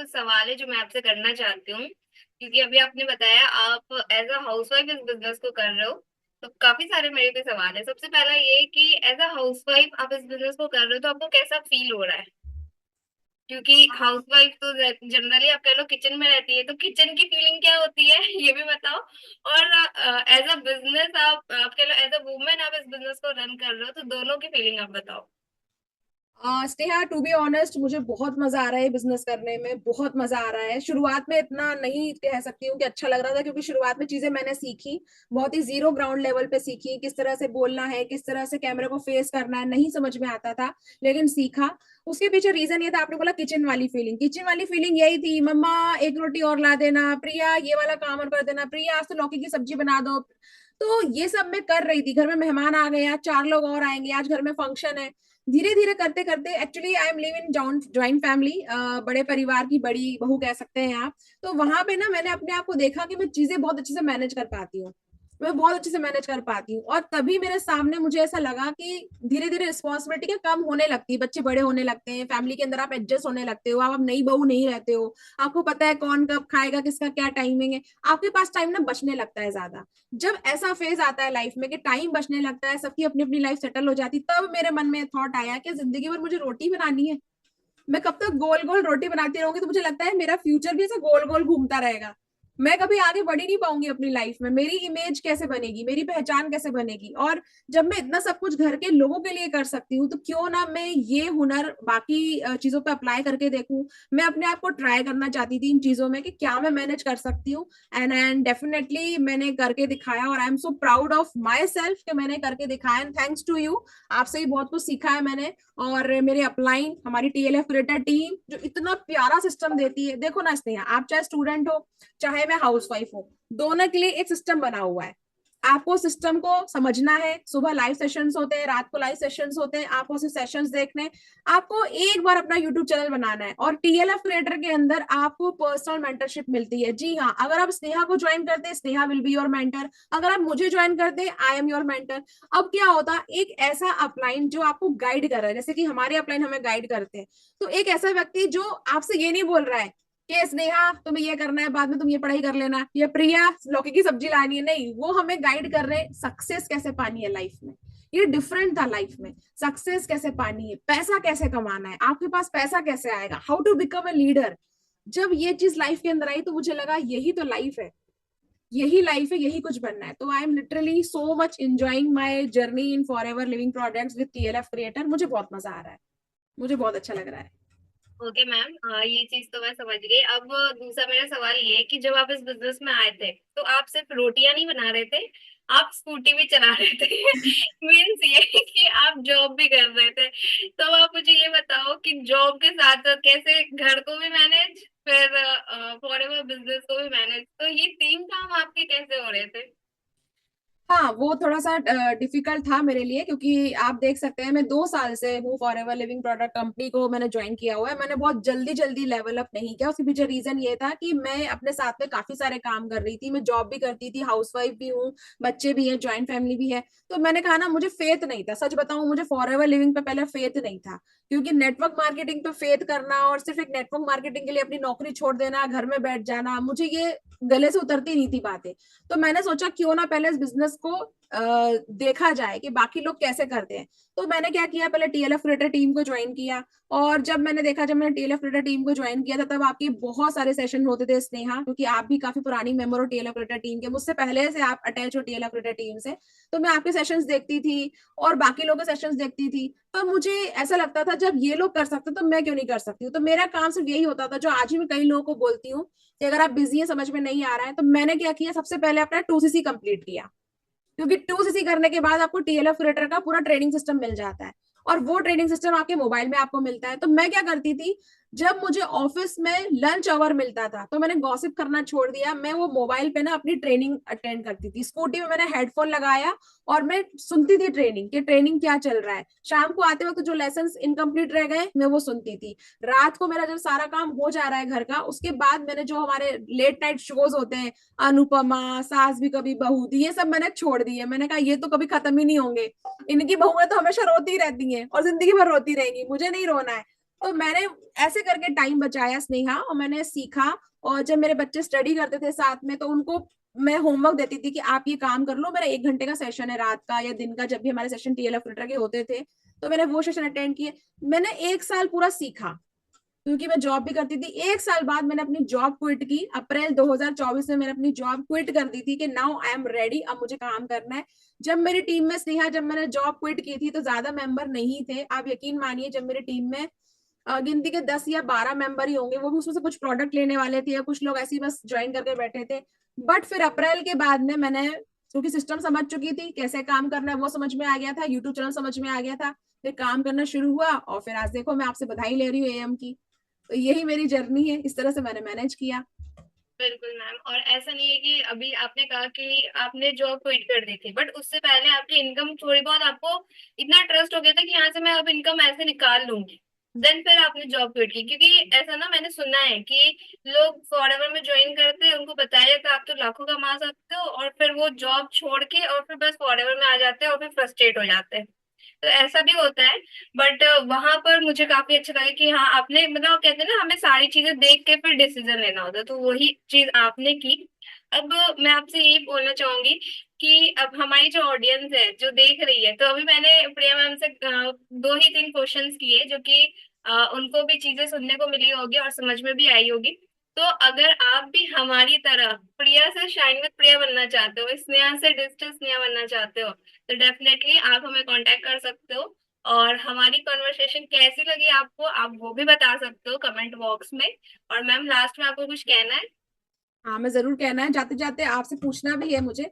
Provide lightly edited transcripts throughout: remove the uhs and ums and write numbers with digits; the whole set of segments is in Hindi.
कुछ सवाल है जो मैं आपसे करना चाहती हूँ, क्योंकि अभी आपने बताया आप एज अ हाउसवाइफ इस बिजनेस को कर रहे हो। तो काफी सारे मेरे पे सवाल है। सबसे पहला ये कि एज अ हाउसवाइफ आप इस बिजनेस को कर रहे हो तो आपको कैसा फील हो रहा है? क्योंकि हाउसवाइफ तो जनरली आप कह लो किचन में रहती है, तो किचन की फीलिंग क्या होती है ये भी बताओ। और एज अ बिजनेस आप कह लो एज अ वुमेन आप इस बिजनेस को रन कर रहे हो, तो दोनों की फीलिंग आप बताओ। स्नेहा, टू बी ऑनेस्ट, मुझे बहुत मजा आ रहा है बिजनेस करने में। बहुत मजा आ रहा है। शुरुआत में इतना नहीं कह सकती हूँ कि अच्छा लग रहा था, क्योंकि शुरुआत में चीजें मैंने सीखी, बहुत ही जीरो ग्राउंड लेवल पे सीखी। किस तरह से बोलना है, किस तरह से कैमरे को फेस करना है, नहीं समझ में आता था, लेकिन सीखा। उसके पीछे रीजन ये था, आपने बोला किचन वाली फीलिंग। किचन वाली फीलिंग यही थी, मम्मा एक रोटी और ला देना, प्रिया ये वाला काम और कर देना, प्रिया आज तो लौकी की सब्जी बना दो। तो ये सब मैं कर रही थी। घर में मेहमान आ गए, आज 4 लोग और आएंगे, आज घर में फंक्शन है। धीरे धीरे करते करते, actually I am live in joint family, बड़े परिवार की बड़ी बहू कह सकते हैं आप। तो वहां पे ना मैंने अपने आप को देखा कि मैं चीजें बहुत अच्छे से मैनेज कर पाती हूँ। मैं बहुत अच्छे से मैनेज कर पाती हूँ, और तभी मेरे सामने मुझे ऐसा लगा कि धीरे धीरे रिस्पॉन्सिबिलिटी क्या कम होने लगती है, बच्चे बड़े होने लगते हैं, फैमिली के अंदर आप एडजस्ट होने लगते हो, आप अब नई बहू नहीं रहते हो। आपको पता है कौन कब खाएगा, किसका क्या टाइमिंग है। आपके पास टाइम ना बचने लगता है ज्यादा। जब ऐसा फेज आता है लाइफ में कि टाइम बचने लगता है, सबकी अपनी अपनी लाइफ सेटल हो जाती, तब मेरे मन में थॉट आया कि जिंदगी भर मुझे रोटी बनानी है। मैं कब तक गोल गोल रोटी बनाती रहूंगी, तो मुझे लगता है मेरा फ्यूचर भी ऐसा गोल गोल घूमता रहेगा। मैं कभी आगे बढ़ ही नहीं पाऊंगी अपनी लाइफ में। मेरी इमेज कैसे बनेगी, मेरी पहचान कैसे बनेगी? और जब मैं इतना सब कुछ घर के लोगों के लिए कर सकती हूँ, तो क्यों ना मैं ये हुनर बाकी चीजों पे अप्लाई करके देखूं। मैं अपने आप को ट्राई करना चाहती थी इन चीजों में कि क्या मैं मैनेज कर सकती हूँ। एंड डेफिनेटली मैंने करके दिखाया, और I am so proud of my self कि मैंने करके दिखाया। एंड थैंक्स टू यू, आपसे ही बहुत कुछ सीखा है मैंने। और मेरे अपलाइन, हमारी टीएलएफ क्रिएटर टीम जो इतना प्यारा सिस्टम देती है। देखो ना स्नेहा, आप चाहे स्टूडेंट हो, चाहे मैं हाउस वाइफ हूँ, दोनों के लिए एक सिस्टम बना हुआ है। आपको सिस्टम को समझना है। सुबह लाइव सेशंस होते हैं, रात को लाइव सेशंस होते हैं, आपको सिर्फ सेशंस देखने। आपको एक बार अपना यूट्यूब चैनल बनाना है, और टीएलएफ क्रिएटर के अंदर आपको पर्सनल मेंटरशिप मिलती है। जी हाँ, अगर आप स्नेहा को ज्वाइन करते हैं, Sneha will be your mentor. अगर आप मुझे ज्वाइन करते हैं, आई एम योर मेंटर। अब क्या होता, एक ऐसा अपलाइन जो आपको गाइड कर रहा है, जैसे कि हमारे अपलाइन हमें गाइड करते हैं। तो एक ऐसा व्यक्ति जो आपसे ये नहीं बोल रहा है कि स्नेहा तुम्हें ये करना है, बाद में तुम ये पढ़ाई कर लेना, ये प्रिया लौकी की सब्जी लानी है, नहीं, वो हमें गाइड कर रहे हैं सक्सेस कैसे पानी है लाइफ में। ये डिफरेंट था लाइफ में। सक्सेस कैसे पानी है, पैसा कैसे कमाना है, आपके पास पैसा कैसे आएगा, how to become a leader. जब ये चीज लाइफ के अंदर आई, तो मुझे लगा यही तो लाइफ है, यही लाइफ है, यही कुछ बनना है। तो I am literally so much enjoying my journey in for ever living products with TLF creator. मुझे बहुत मजा आ रहा है, मुझे बहुत अच्छा लग रहा है। ओके मैम, ये चीज तो मैं समझ गई। अब दूसरा मेरा सवाल ये है कि जब आप इस बिजनेस में आए थे तो आप सिर्फ रोटियां नहीं बना रहे थे, आप स्कूटी भी चला रहे थे। मीन्स ये कि आप जॉब भी कर रहे थे। तो आप मुझे ये बताओ कि जॉब के साथ साथ कैसे घर को भी मैनेज, फिर फॉरएवर बिजनेस को भी मैनेज, तो ये तीन काम आपके कैसे हो रहे थे? हाँ, वो थोड़ा सा डिफिकल्ट था मेरे लिए, क्योंकि आप देख सकते हैं मैं 2 साल से हूँ for ever living product company को मैंने ज्वाइन किया हुआ है। मैंने बहुत जल्दी जल्दी लेवल अप नहीं किया। उसके पीछे रीजन ये था कि मैं अपने साथ में काफी सारे काम कर रही थी। मैं जॉब भी करती थी, हाउसवाइफ भी हूँ, बच्चे भी हैं, ज्वाइंट फैमिली भी है। तो मैंने कहा ना, मुझे फेथ नहीं था, सच बताऊं, मुझे फॉर एवर लिविंग पे पहले फेथ नहीं था। क्योंकि नेटवर्क मार्केटिंग पे फेथ करना, और सिर्फ एक नेटवर्क मार्केटिंग के लिए अपनी नौकरी छोड़ देना, घर में बैठ जाना, मुझे ये गले से उतरती नहीं थी बातें। तो मैंने सोचा क्यों ना पहले इस बिजनेस को देखा जाए कि बाकी लोग कैसे करते हैं। तो मैंने क्या किया, पहले टीएलएफ क्रिएटर टीम को ज्वाइन किया। और जब मैंने देखा, जब मैंने टीएलएफ क्रिएटर टीम को ज्वाइन किया था, तब आपके बहुत सारे सेशन होते थे स्नेहा, क्योंकि आप भी काफी पुरानी मेंबर हो टीएलएफ क्रिएटर टीम के, मुझसे पहले से आप अटैच हो टीएलएफ क्रिएटर टीम से। तो मैं आपके सेशंस देखती थी, और बाकी लोगों के सेशंस देखती थी। तो मुझे ऐसा लगता था, जब ये लोग कर सकते तो मैं क्यों नहीं कर सकती हूँ। तो मेरा काम सिर्फ यही होता था, जो आज ही मैं कई लोगों को बोलती हूँ कि अगर आप बिजी है, समझ में नहीं आ रहा है, तो मैंने क्या किया, सबसे पहले अपना 2सीसी कंप्लीट किया। क्योंकि 2सीसी करने के बाद आपको टीएलएफ क्रिएटर का पूरा ट्रेनिंग सिस्टम मिल जाता है, और वो ट्रेनिंग सिस्टम आपके मोबाइल में आपको मिलता है। तो मैं क्या करती थी, जब मुझे ऑफिस में लंच आवर मिलता था, तो मैंने गॉसिप करना छोड़ दिया। मैं वो मोबाइल पे ना अपनी ट्रेनिंग अटेंड करती थी, स्कूटी में मैंने हेडफोन लगाया, और मैं सुनती थी ट्रेनिंग, कि ट्रेनिंग क्या चल रहा है। शाम को आते वक्त जो लेसन इनकम्प्लीट रह गए, मैं वो सुनती थी। रात को मेरा जब सारा काम हो जा रहा है घर का, उसके बाद मैंने जो हमारे लेट नाइट शोज होते हैं, अनुपमा, सास भी कभी बहू थी, ये सब मैंने छोड़ दिए। मैंने कहा ये तो कभी खत्म ही नहीं होंगे, इनकी बहुएं तो हमेशा रोती ही रहती हैं और जिंदगी भर रोती रहेंगी, मुझे नहीं रोना है। तो मैंने ऐसे करके टाइम बचाया स्नेहा, और मैंने सीखा। और जब मेरे बच्चे स्टडी करते थे साथ में, तो उनको मैं होमवर्क देती थी कि आप ये काम कर लो, मेरा 1 घंटे का सेशन है रात का या दिन का, जब भी हमारे सेशन टीएलएफ फिल्टर के होते थे, तो मैंने वो सेशन अटेंड किए। मैंने 1 साल पूरा सीखा, क्योंकि मैं जॉब भी करती थी। 1 साल बाद मैंने अपनी जॉब क्विट की, अप्रैल 2024 में मैंने अपनी जॉब क्विट कर दी थी कि नाउ आई एम रेडी, अब मुझे काम करना है। जब मेरी टीम में स्नेहा, जब मैंने जॉब क्विट की थी तो ज्यादा मेंबर नहीं थे, आप यकीन मानिए। जब मेरी टीम में गिनती के 10 या 12 मेंबर ही होंगे, वो भी उसमें से कुछ प्रोडक्ट लेने वाले थे या कुछ लोग ऐसे ही बस ज्वाइन करके बैठे थे। बट फिर अप्रैल के बाद में मैंने, क्योंकि सिस्टम समझ चुकी थी कैसे काम करना है, वो समझ में आ गया था, यूट्यूब चैनल समझ में आ गया था, फिर काम करना शुरू हुआ। और फिर आज देखो, मैं आपसे बधाई ले रही हूँ एएम की। तो यही मेरी जर्नी है, इस तरह से मैंने मैनेज किया। बिल्कुल मैम। और ऐसा नहीं है कि अभी आपने कहा कि आपने जॉब क्विट कर दी थी, बट उससे पहले आपकी इनकम थोड़ी बहुत, आपको इतना ट्रस्ट हो गया था कि यहाँ से मैं अब इनकम ऐसे निकाल लूंगी, देन फिर आपने जॉब क्विट की। क्योंकि ऐसा ना मैंने सुना है कि लोग फॉरएवर में ज्वाइन करते हैं, उनको बताया जाता है आप तो लाखों कमा सकते हो, और फिर वो जॉब छोड़ के और फिर बस फॉरएवर में आ जाते हैं और फिर फ्रस्ट्रेट हो जाते हैं। तो ऐसा भी होता है। बट वहां पर मुझे काफी अच्छा लगा कि हाँ आपने, मतलब कहते हैं ना हमें सारी चीजें देख के फिर डिसीजन लेना होता है, तो वही चीज आपने की। अब मैं आपसे यही बोलना चाहूंगी कि अब हमारी जो ऑडियंस है जो देख रही है, तो अभी मैंने प्रिया मैम से 2 ही 3 क्वेश्चंस किए जो कि उनको भी चीजें सुनने को मिली होगी और समझ में भी आई होगी। तो अगर आप भी हमारी तरह प्रिया से शाइन विद प्रिया बनना चाहते हो, स्नेहा से डिजिटल स्नेहा बनना चाहते हो, तो डेफिनेटली आप हमें कांटेक्ट कर सकते हो। और हमारी कॉन्वर्सेशन कैसी लगी आपको, आप वो भी बता सकते हो कमेंट बॉक्स में। और मैम लास्ट में आपको कुछ कहना है? हाँ, मैं जरूर कहना है, जाते जाते आपसे पूछना भी है मुझे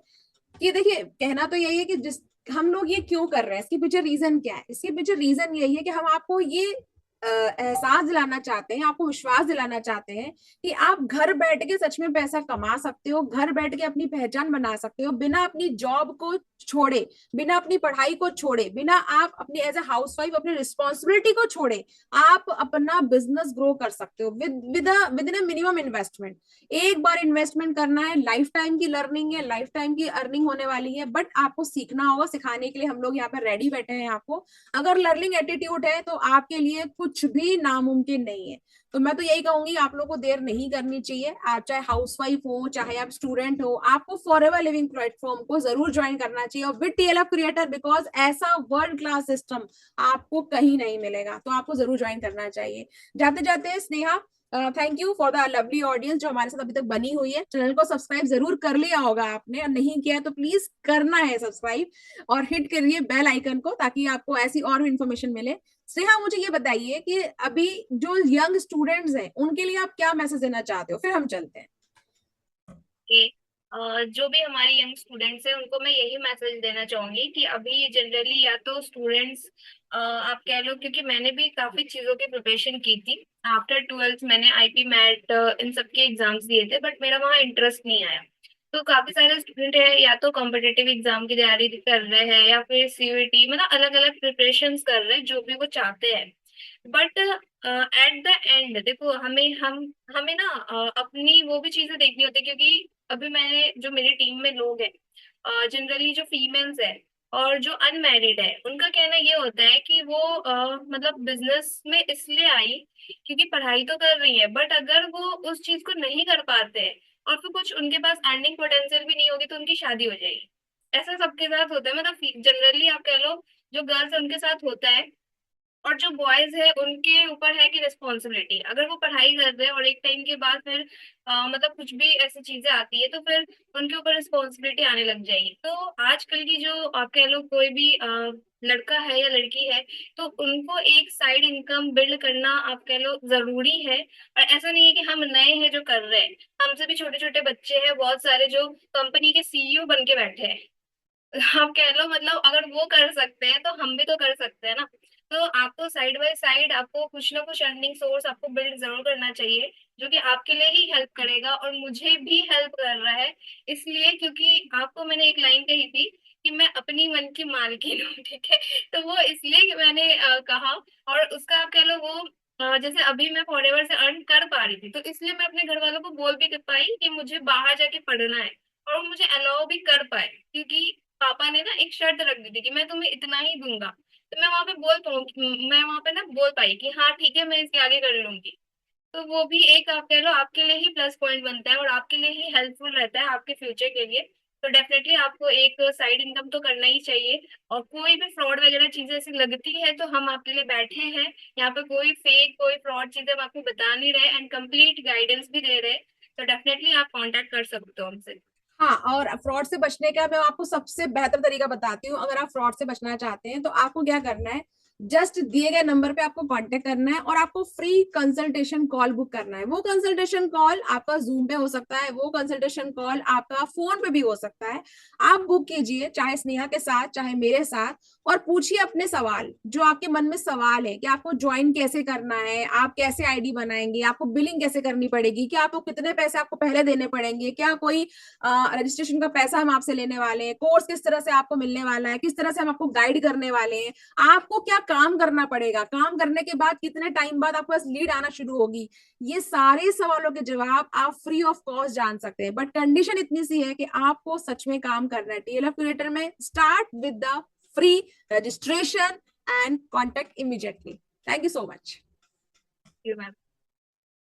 कि देखिए, कहना तो यही है कि जिस हम लोग ये क्यों कर रहे हैं, इसके पीछे रीजन क्या है। इसके पीछे रीजन यही है कि हम आपको ये एहसास दिलाना चाहते हैं, आपको विश्वास दिलाना चाहते हैं कि आप घर बैठ के सच में पैसा कमा सकते हो, घर बैठ के अपनी पहचान बना सकते हो, बिना अपनी जॉब को छोड़े, बिना अपनी पढ़ाई को छोड़े, बिना आप अपनी एज ए हाउस वाइफ अपनी रिस्पॉन्सिबिलिटी को छोड़े, आप अपना बिजनेस ग्रो कर सकते हो विद इन मिनिमम इन्वेस्टमेंट। एक बार इन्वेस्टमेंट करना है, लाइफ टाइम की लर्निंग है, लाइफ टाइम की अर्निंग होने वाली है, बट आपको सीखना होगा। सिखाने के लिए हम लोग यहाँ पर रेडी बैठे हैं आपको। अगर लर्निंग एटीट्यूड है तो आपके लिए कुछ भी नामुमकिन नहीं है। तो मैं तो यही कहूंगी, आप लोगों को देर नहीं करनी चाहिए। आप चाहे हाउसवाइफ हो, चाहे आप स्टूडेंट हो, आपको फॉरएवर लिविंग प्लेटफॉर्म को जरूर ज्वाइन करना चाहिए, और विद टीएलएफ क्रिएटर, बिकॉज ऐसा वर्ल्ड क्लास सिस्टम आपको कहीं नहीं मिलेगा, तो आपको जरूर ज्वाइन करना चाहिए। जाते जाते Sneha, thank you for the lovely audience जो हमारे साथ अभी तक बनी हुई है। चैनल को सब्सक्राइब जरूर कर लिया होगा आपने, और नहीं किया है तो प्लीज करना है सब्सक्राइब, और हिट करिए बेल आइकन को, ताकि आपको ऐसी और भी इंफॉर्मेशन मिले। स्नेहा, मुझे ये बताइए कि अभी जो यंग स्टूडेंट्स हैं उनके लिए आप क्या मैसेज देना चाहते हो, फिर हम चलते हैं। कि जो भी हमारे यंग स्टूडेंट्स हैं उनको मैं यही मैसेज देना चाहूंगी कि अभी जनरली या तो स्टूडेंट्स, आप कह लो, क्योंकि मैंने भी काफी चीजों की प्रिपरेशन की थी। आफ्टर ट्वेल्थ मैंने आईपी मैट इन सब के एग्जाम्स दिए थे, बट मेरा वहाँ इंटरेस्ट नहीं आया। तो काफी सारे स्टूडेंट है या तो कॉम्पिटेटिव एग्जाम की तैयारी कर रहे हैं या फिर सीयूईटी, मतलब अलग अलग प्रिपरेशंस कर रहे हैं जो भी वो चाहते हैं। बट एट द एंड देखो, हमें ना अपनी वो भी चीजें देखनी होती है। क्योंकि अभी मैंने, जो मेरी टीम में लोग हैं जनरली जो फीमेल्स है और जो अनमैरिड है, उनका कहना ये होता है कि वो मतलब बिजनेस में इसलिए आई क्योंकि पढ़ाई तो कर रही है, बट अगर वो उस चीज को नहीं कर पाते हैं और फिर कुछ उनके पास अर्निंग पोटेंशियल भी नहीं होगी तो उनकी शादी हो जाएगी। ऐसा सबके साथ होता है, मतलब जनरली आप कह लो जो गर्ल्स है उनके साथ होता है। और जो बॉयज है उनके ऊपर है कि रिस्पॉन्सिबिलिटी, अगर वो पढ़ाई कर रहे हैं और एक टाइम के बाद फिर मतलब कुछ भी ऐसी चीजें आती है तो फिर उनके ऊपर रिस्पॉन्सिबिलिटी आने लग जाएगी। तो आजकल की जो आप कह लो कोई भी लड़का है या लड़की है, तो उनको एक साइड इनकम बिल्ड करना आप कह लो जरूरी है। और ऐसा नहीं है कि हम नए हैं जो कर रहे हैं, हमसे भी छोटे छोटे बच्चे हैं बहुत सारे जो कंपनी के सीईओ बन के बैठे हैं। आप कह लो, मतलब अगर वो कर सकते हैं तो हम भी तो कर सकते हैं ना। तो आपको साइड बाय साइड आपको कुछ ना कुछ अर्निंग सोर्स आपको बिल्ड जरूर करना चाहिए, जो कि आपके लिए ही हेल्प करेगा और मुझे भी हेल्प कर रहा है। इसलिए क्योंकि आपको मैंने एक लाइन कही थी कि मैं अपनी मन की मालकिन हूँ, ठीक है। तो वो इसलिए कि मैंने कहा, और उसका आप कह लो वो जैसे अभी मैं फॉरएवर से अर्न कर पा रही थी, तो इसलिए मैं अपने घर वालों को बोल भी कर पाई कि मुझे बाहर जाके पढ़ना है, और वो मुझे अलाउ भी कर पाए। क्योंकि पापा ने ना एक शर्त रख दी थी कि मैं तुम्हें इतना ही दूंगा, तो मैं वहां पे बोल पाऊँ, मैं वहां पे ना बोल पाई कि हाँ ठीक है मैं इसके आगे कर लूंगी। तो वो भी एक आप कह लो आपके लिए ही प्लस पॉइंट बनता है और आपके लिए ही हेल्पफुल रहता है आपके फ्यूचर के लिए। तो डेफिनेटली आपको एक साइड इनकम तो करना ही चाहिए। और कोई भी फ्रॉड वगैरह चीजें ऐसी लगती है तो हम आपके लिए बैठे हैं। यहाँ पे कोई फेक कोई फ्रॉड चीजें हम आपको बता नहीं रहे एंड कंप्लीट गाइडेंस भी दे रहे हैं। तो डेफिनेटली आप कांटेक्ट कर सकते हो हमसे। हाँ, और फ्रॉड से बचने का मैं आपको सबसे बेहतर तरीका बताती हूँ। अगर आप फ्रॉड से बचना चाहते हैं तो आपको क्या करना है, जस्ट दिए गए नंबर पे आपको कांटेक्ट करना है और आपको फ्री कंसल्टेशन कॉल बुक करना है। वो कंसल्टेशन कॉल आपका जूम पे हो सकता है, वो कंसल्टेशन कॉल आपका फोन पे भी हो सकता है। आप बुक कीजिए, चाहे स्नेहा के साथ चाहे मेरे साथ, और पूछिए अपने सवाल, जो आपके मन में सवाल है कि आपको ज्वाइन कैसे करना है, आप कैसे आईडी बनाएंगे, आपको बिलिंग कैसे करनी पड़ेगी, क्या आपको कितने पैसे आपको पहले देने पड़ेंगे, क्या कोई रजिस्ट्रेशन का पैसा हम आपसे लेने वाले हैं, कोर्स किस तरह से आपको मिलने वाला है, किस तरह से हम आपको गाइड करने वाले हैं, आपको क्या काम करना पड़ेगा, काम करने के बाद कितने टाइम बाद आपके पास लीड आना शुरू होगी। ये सारे सवालों के जवाब आप फ्री ऑफ कॉस्ट जान सकते हैं, बट कंडीशन इतनी सी है कि आपको सच में काम करना है टीएलएफ क्रिएटर में। Start with the free registration and contact immediately. Thank you so much. Ma'am.